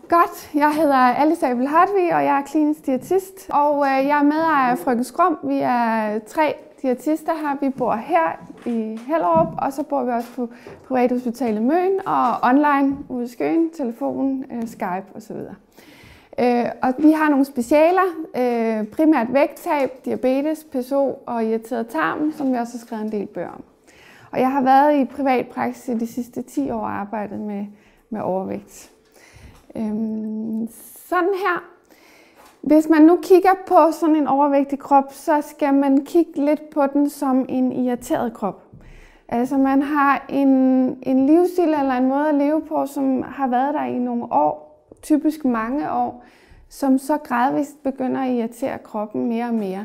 Godt, jeg hedder Alice Abel Hartvig, og jeg er klinisk diætist. Og jeg er medejer af Frøken Skrum. Vi er 3 diætister her. Vi bor her i Hellerup, og så bor vi også på Privathospitalet Møn og online ude i Skøen, telefon, Skype osv. Og vi har nogle specialer, primært vægttab, diabetes, PCO og irriteret tarm, som vi også har skrevet en del bøger om. Og jeg har været i privat praksis i de sidste 10 år og arbejdet med overvægt. Sådan her. Hvis man nu kigger på sådan en overvægtig krop, så skal man kigge lidt på den som en irriteret krop. Altså man har en livsstil eller en måde at leve på, som har været der i nogle år, typisk mange år, som så gradvist begynder at irritere kroppen mere og mere.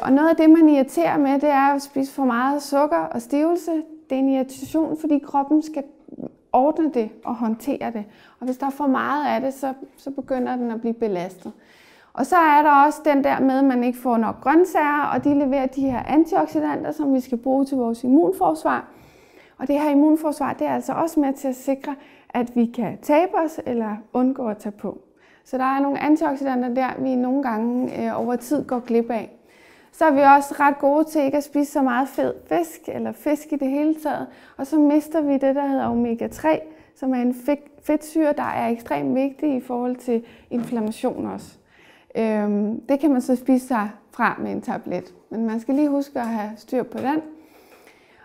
Og noget af det, man irriterer med, det er at spise for meget sukker og stivelse. Det er en irritation, fordi kroppen skal ordne det og håndtere det. Og hvis der er for meget af det, så begynder den at blive belastet. Og så er der også den der med, at man ikke får nok grøntsager, og de leverer de her antioxidanter, som vi skal bruge til vores immunforsvar. Og det her immunforsvar, det er altså også med til at sikre, at vi kan tabe os eller undgå at tage på. Så der er nogle antioxidanter der, vi nogle gange over tid går glip af. Så er vi også ret gode til ikke at spise så meget fed fisk, eller fisk i det hele taget. Og så mister vi det, der hedder omega-3, som er en fedtsyre, der er ekstremt vigtig i forhold til inflammation også. Det kan man så spise sig fra med en tablet, men man skal lige huske at have styr på den.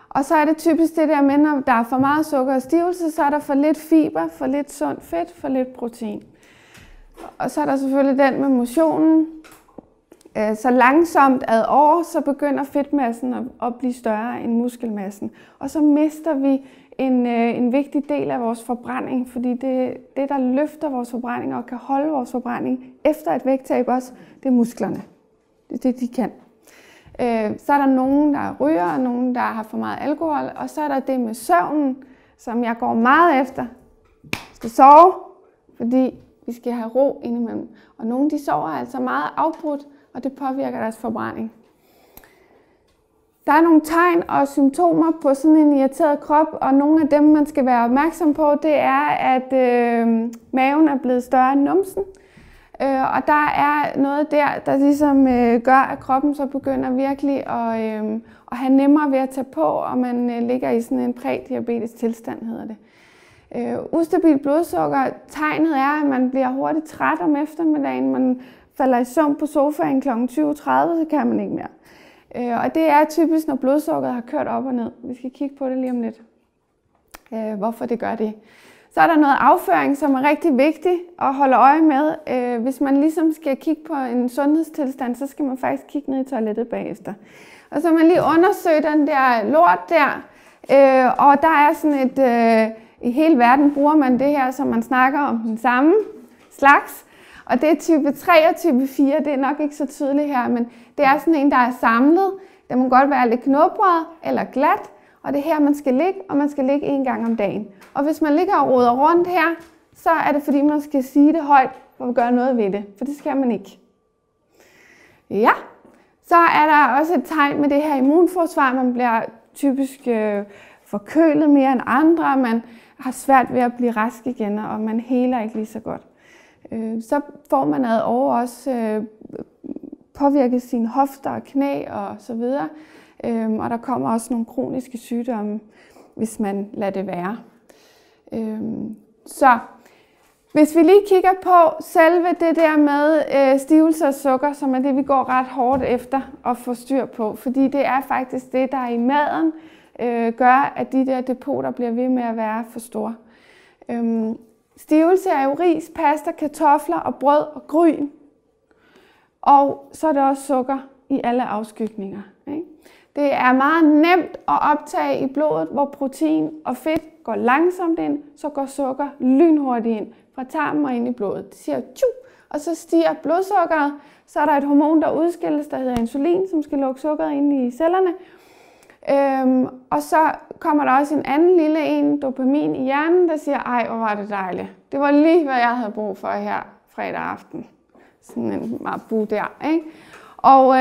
Og så er det typisk det der med, når der er for meget sukker og stivelse, så er der for lidt fiber, for lidt sundt fedt, for lidt protein. Og så er der selvfølgelig den med motionen. Så langsomt ad år, så begynder fedtmassen at blive større end muskelmassen. Og så mister vi en vigtig del af vores forbrænding, fordi det, der løfter vores forbrænding og kan holde vores forbrænding efter et vægttab også, det er musklerne. Det er det, de kan. Så er der nogen, der ryger, og nogen, der har for meget alkohol, og så er der det med søvnen, som jeg går meget efter. Vi skal sove, fordi vi skal have ro indimellem. Og nogle de sover altså meget afbrudt, og det påvirker deres forbrænding. Der er nogle tegn og symptomer på sådan en irriteret krop, og nogle af dem, man skal være opmærksom på, det er, at maven er blevet større end numsen. Og der er noget der ligesom gør, at kroppen så begynder virkelig at have nemmere ved at tage på, og man ligger i sådan en prædiabetes tilstand, hedder det. Ustabilt blodsukker, tegnet er, at man bliver hurtigt træt om eftermiddagen, man falder i søvn på sofaen kl. 20.30, så kan man ikke mere. Og det er typisk, når blodsukkeret har kørt op og ned. Vi skal kigge på det lige om lidt, hvorfor det gør det. Så er der noget afføring, som er rigtig vigtigt at holde øje med. Hvis man ligesom skal kigge på en sundhedstilstand, så skal man faktisk kigge ned i toilettet bagefter. Og så man lige undersøge den der lort der. Og der er sådan et... I hele verden bruger man det her, som man snakker om den samme slags. Og det er type 3 og type 4, det er nok ikke så tydeligt her, men det er sådan en, der er samlet. Det må godt være lidt knopret eller glat, og det er her, man skal ligge, og man skal ligge 1 gang om dagen. Og hvis man ligger og roder rundt her, så er det fordi, man skal sige det højt for at gøre noget ved det, for det skal man ikke. Ja, så er der også et tegn med det her immunforsvar. Man bliver typisk forkølet mere end andre, man har svært ved at blive rask igen, og man heler ikke lige så godt. Så får man ad år også påvirket sine hofter og knæ og så videre. Og der kommer også nogle kroniske sygdomme, hvis man lader det være. Så hvis vi lige kigger på selve det der med stivelse og sukker, som er det, vi går ret hårdt efter at få styr på. Fordi det er faktisk det, der i maden gør, at de der depoter bliver ved med at være for store. Stivelse er jo ris, pasta, kartofler og brød og gryn. Og så er det også sukker i alle afskygninger. Ikke? Det er meget nemt at optage i blodet, hvor protein og fedt går langsomt ind, så går sukker lynhurtigt ind fra tarmen og ind i blodet. Det siger tju, og så stiger blodsukkeret. Så er der et hormon, der udskilles, der hedder insulin, som skal lukke sukkeret ind i cellerne. Og så kommer der også en anden lille en, dopamin i hjernen, der siger, ej, hvor var det dejligt. Det var lige, hvad jeg havde brug for her fredag aften. Sådan en marbu der, ikke? Og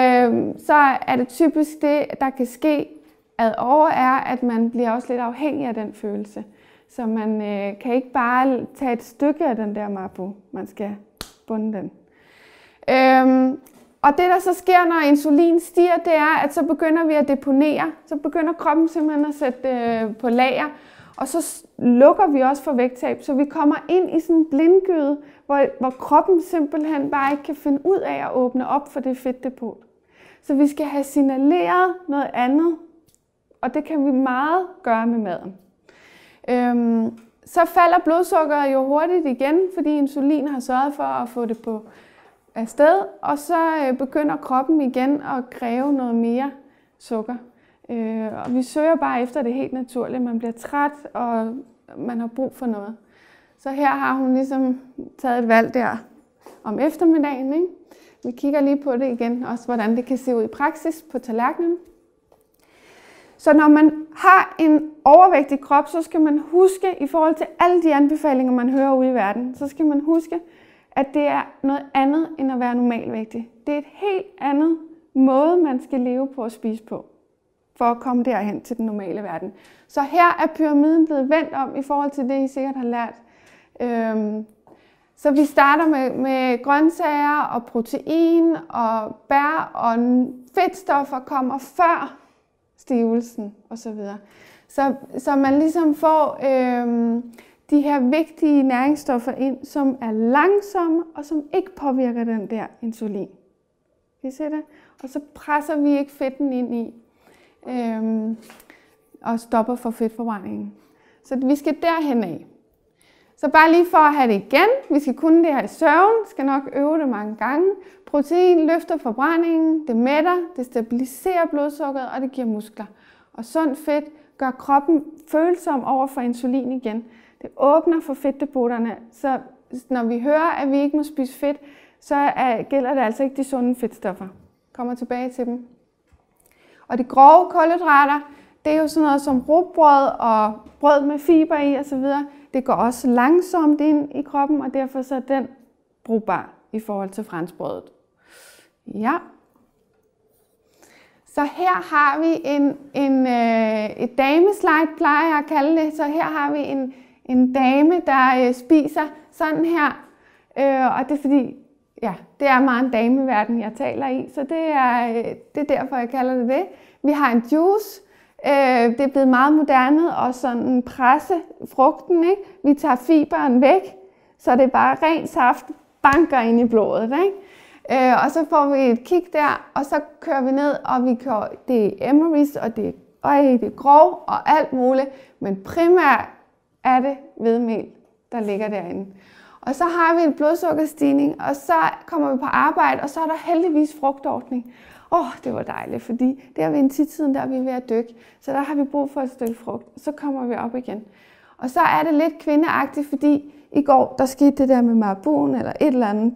så er det typisk det, der kan ske ad år, er, at man bliver også lidt afhængig af den følelse. Så man kan ikke bare tage et stykke af den der Marabou. Man skal bunde den. Og det, der så sker, når insulin stiger, det er, at så begynder vi at deponere. Så begynder kroppen simpelthen at sætte på lager. Og så lukker vi også for vægttab. Så vi kommer ind i sådan en blindgyde, hvor kroppen simpelthen bare ikke kan finde ud af at åbne op for det fedtdepot. Så vi skal have signaleret noget andet. Og det kan vi meget gøre med maden. Så falder blodsukkeret jo hurtigt igen, fordi insulin har sørget for at få det på afsted, og så begynder kroppen igen at kræve noget mere sukker. Og vi søger bare efter det helt naturligt. Man bliver træt, og man har brug for noget. Så her har hun ligesom taget et valg der om eftermiddagen, ikke? Vi kigger lige på det igen, også hvordan det kan se ud i praksis på tallerkenen. Så når man har en overvægtig krop, så skal man huske, i forhold til alle de anbefalinger, man hører ude i verden, så skal man huske, at det er noget andet end at være normalvægtig. Det er et helt andet måde, man skal leve på og spise på, for at komme derhen til den normale verden. Så her er pyramiden blevet vendt om i forhold til det, I sikkert har lært. Så vi starter med grøntsager og protein og bær, og fedtstoffer kommer før stivelsen osv. Så man ligesom får de her vigtige næringsstoffer ind, som er langsomme og som ikke påvirker den der insulin. Kan I se det? Og så presser vi ikke fedten ind i og stopper for fedtforbrændingen. Så vi skal derhen af. Så bare lige for at have det igen, vi skal kunne det her i søvn, skal nok øve det mange gange. Protein løfter forbrændingen, det mætter, det stabiliserer blodsukkeret, og det giver muskler. Og sundt fedt gør kroppen følsom over for insulin igen. Det åbner for fedtdepoterne, så når vi hører, at vi ikke må spise fedt, så gælder det altså ikke de sunde fedtstoffer. Kommer tilbage til dem. Og de grove kulhydrater, det er jo sådan noget som rugbrød og brød med fiber i osv. Det går også langsomt ind i kroppen, og derfor så er den brugbar i forhold til franskbrødet. Ja. Så her har vi et dameslide, plejer jeg at kalde det. Så her har vi en dame, der spiser sådan her. Og det er fordi, ja, det er meget en dameverden, jeg taler i. Så det er derfor, jeg kalder det det. Vi har en juice. Det er blevet meget moderne og sådan presse frugten, ikke? Vi tager fiberen væk, så det er bare ren saft, banker ind i blodet, ikke? Og så får vi et kick der, og så kører vi ned, og det er emery's, og det er grov og alt muligt, men primært er det hvedemel, der ligger derinde. Og så har vi en blodsukkerstigning, og så kommer vi på arbejde, og så er der heldigvis frugtordning. Det var dejligt, fordi det er ved en tidtiden, der er vi ved at dykke. Så der har vi brug for et stykke frugt, og så kommer vi op igen. Og så er det lidt kvindeagtigt, fordi i går, der skete det der med Marabouen eller et eller andet.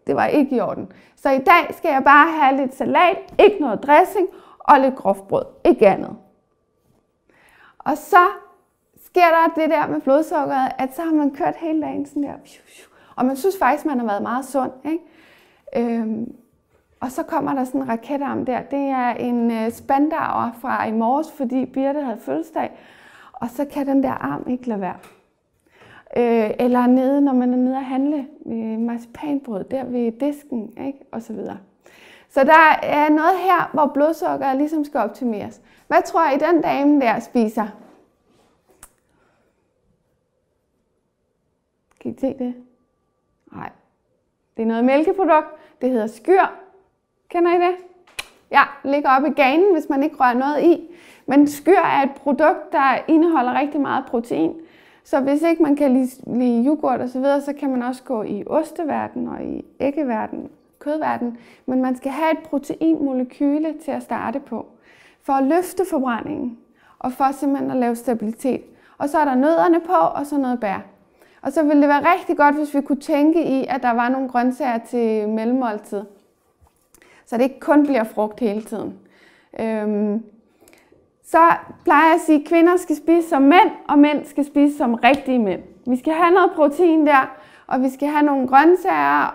Det var ikke i orden. Så i dag skal jeg bare have lidt salat, ikke noget dressing og lidt groft brød. Ikke andet. Og så sker der det der med blodsukkeret, at så har man kørt hele dagen sådan der. Og man synes faktisk, man har været meget sund, ikke? Og så kommer der sådan en raketarm der. Det er en spandauer fra i morges, fordi Birte havde fødselsdag. Og så kan den der arm ikke lade være. Eller nede, når man er nede at handle med marcipanbrød, der ved disken, ikke? Og så videre. Så der er noget her, hvor blodsukkeret ligesom skal optimeres. Hvad tror I, den dame der spiser? Kan I se det? Nej. Det er noget mælkeprodukt. Det hedder Skyr. Kender I det? Ja, ligger oppe i ganen, hvis man ikke rører noget i. Men Skyr er et produkt, der indeholder rigtig meget protein. Så hvis ikke man kan lide yoghurt og så videre, så kan man også gå i osteverden og i æggeverden, kødverden. Men man skal have et proteinmolekyle til at starte på, for at løfte forbrændingen og for simpelthen at lave stabilitet. Og så er der nødderne på, og så noget bær. Og så ville det være rigtig godt, hvis vi kunne tænke i, at der var nogle grøntsager til mellemmåltid. Så det ikke kun bliver frugt hele tiden. Så plejer jeg at sige, at kvinder skal spise som mænd, og mænd skal spise som rigtige mænd. Vi skal have noget protein der, og vi skal have nogle grøntsager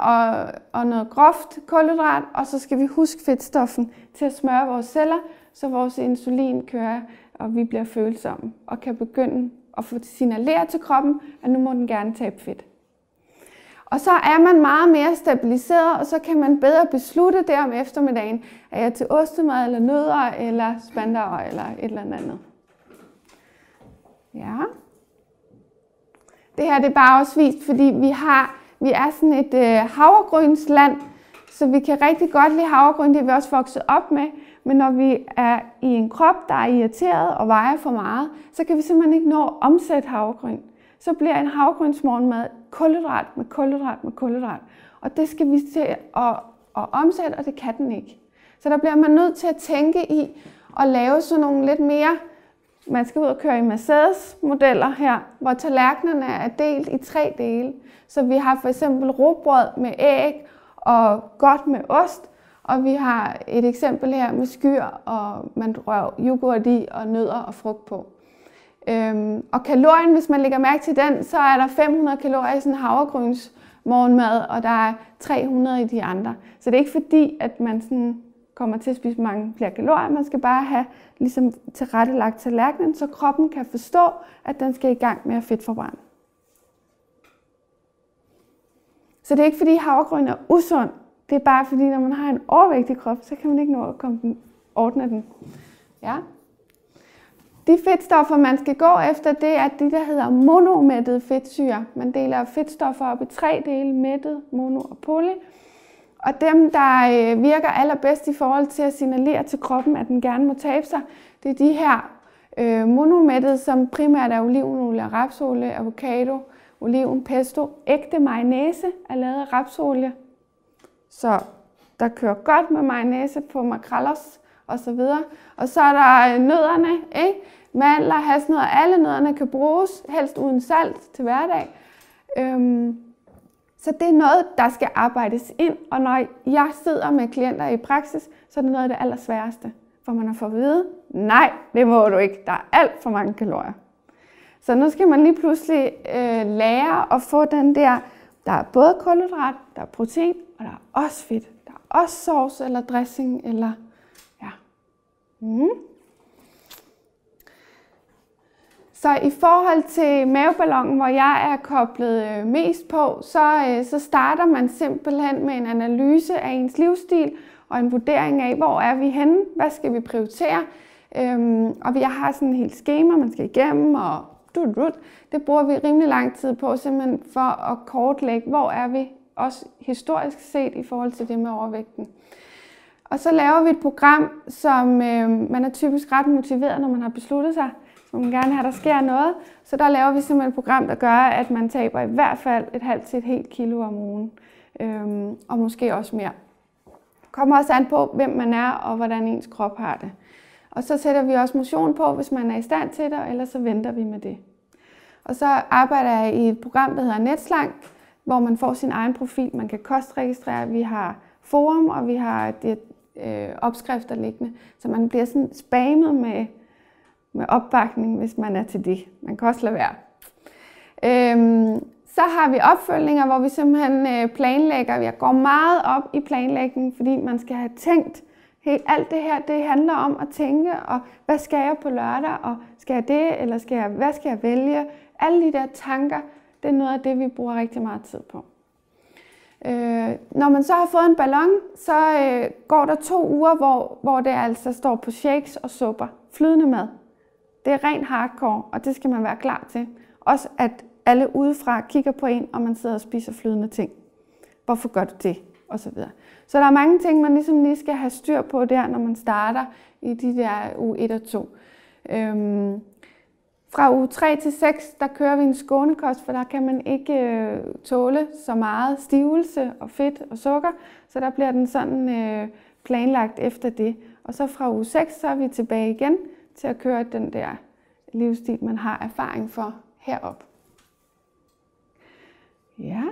og noget groft kulhydrat, og så skal vi huske fedtstoffen til at smøre vores celler, så vores insulin kører, og vi bliver følsomme og kan begynde og signalere til kroppen, at nu må den gerne tabe fedt. Og så er man meget mere stabiliseret, og så kan man bedre beslutte det om eftermiddagen. Er jeg til ostemad, eller nødder, eller spandauer, eller et eller andet. Ja. Det her det er bare også vist, fordi vi er sådan et havregrynsland, så vi kan rigtig godt lide havregryn, det er vi også vokset op med. Men når vi er i en krop, der er irriteret og vejer for meget, så kan vi simpelthen ikke nå at omsætte havregryn. Så bliver en havregrynsmorgenmad kulhydrat med kulhydrat med kulhydrat. Og det skal vi til at omsætte, og det kan den ikke. Så der bliver man nødt til at tænke i at lave sådan nogle lidt mere, man skal ud og køre i Mercedes-modeller her, hvor tallerkenerne er delt i 3 dele. Så vi har for eksempel rugbrød med æg og godt med ost, og vi har et eksempel her med skyr, og man rører yoghurt i, og nødder og frugt på. Og kalorien, hvis man lægger mærke til den, så er der 500 kalorier i sådan en havregryns morgenmad, og der er 300 i de andre. Så det er ikke fordi, at man sådan kommer til at spise mange flere kalorier. Man skal bare have ligesom tilrettelagt tallerkenen, så kroppen kan forstå, at den skal i gang med at fedtforbrænde. Så det er ikke fordi havregryn er usund. Det er bare fordi, når man har en overvægtig krop, så kan man ikke nå at ordne den. Ja. De fedtstoffer, man skal gå efter, det er de, der hedder monomættede fedtsyrer. Man deler fedtstoffer op i 3 dele, mættet, mono og poly. Og dem, der virker allerbedst i forhold til at signalere til kroppen, at den gerne må tabe sig, det er de her monomættede, som primært er olivenolie, rapsolie, avocado, oliven, pesto. Ægte mayonnaise er lavet af rapsolie. Så der kører godt med mayonnaise på makrellos og så videre. Og så er der nødderne, ikke? Mandler, hasselnødder, alle nødderne kan bruges, helst uden salt til hverdag. Så det er noget, der skal arbejdes ind, og når jeg sidder med klienter i praksis, så er det noget af det allersværeste. For man har fået at vide, nej, det må du ikke, der er alt for mange kalorier. Så nu skal man lige pludselig lære at få den der er både kulhydrat, der er protein, og der er også fedt. Der er også sauce eller dressing, eller ja. Så i forhold til maveballonen, hvor jeg er koblet mest på, så starter man simpelthen med en analyse af ens livsstil og en vurdering af, hvor er vi henne, hvad skal vi prioritere. Og vi har sådan et helt skema, man skal igennem, og det bruger vi rimelig lang tid på, simpelthen for at kortlægge, hvor er vi også historisk set i forhold til det med overvægten. Og så laver vi et program, som man er typisk ret motiveret, når man har besluttet sig. Så man gerne have, at der sker noget. Så der laver vi simpelthen et program, der gør, at man taber i hvert fald et halvt til et helt kilo om ugen. Og måske også mere. Det kommer også an på, hvem man er og hvordan ens krop har det. Og så sætter vi også motion på, hvis man er i stand til det, eller så venter vi med det. Og så arbejder jeg i et program, der hedder Netslank, hvor man får sin egen profil. Man kan kostregistrere, vi har forum, og vi har opskrifter liggende. Så man bliver sådan spammet med opbakning, hvis man er til det. Man kan også lade være. Så har vi opfølgninger, hvor vi simpelthen planlægger. Jeg går meget op i planlægning, fordi man skal have tænkt. Alt det her, det handler om at tænke, og hvad skal jeg på lørdag, og skal jeg det, eller hvad skal jeg vælge? Alle de der tanker, det er noget af det, vi bruger rigtig meget tid på. Når man så har fået en ballon, så går der 2 uger, hvor det altså står på shakes og supper. Flydende mad. Det er rent hardcore, og det skal man være klar til. Også at alle udefra kigger på en, og man sidder og spiser flydende ting. Hvorfor gør du det? Og så videre. Så der er mange ting, man ligesom lige skal have styr på der, når man starter i de der uge 1 og 2. Fra uge 3 til 6, der kører vi en skånekost, for der kan man ikke tåle så meget stivelse og fedt og sukker, så der bliver den sådan planlagt efter det. Og så fra uge 6, så er vi tilbage igen til at køre den der livsstil, man har erfaring for herop. Ja.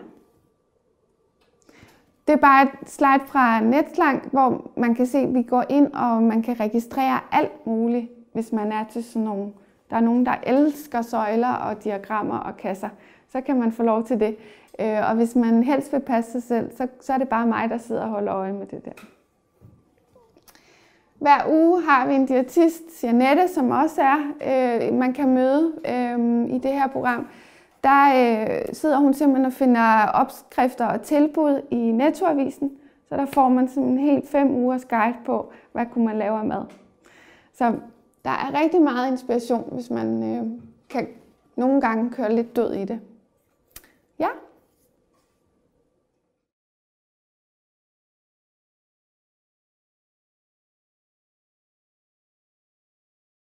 Det er bare et slide fra Netslank, hvor man kan se, at vi går ind, og man kan registrere alt muligt, hvis man er til sådan nogle. Der er nogen, der elsker søjler og diagrammer og kasser. Så kan man få lov til det. Og hvis man helst vil passe sig selv, så er det bare mig, der sidder og holder øje med det der. Hver uge har vi en diætist, Janette, som også er, man kan møde i det her program, der sidder hun simpelthen og finder opskrifter og tilbud i Nettoavisen. Så der får man sådan en helt 5 ugers guide på, hvad kunne man lave af mad. Så der er rigtig meget inspiration, hvis man kan nogle gange køre lidt død i det. Ja.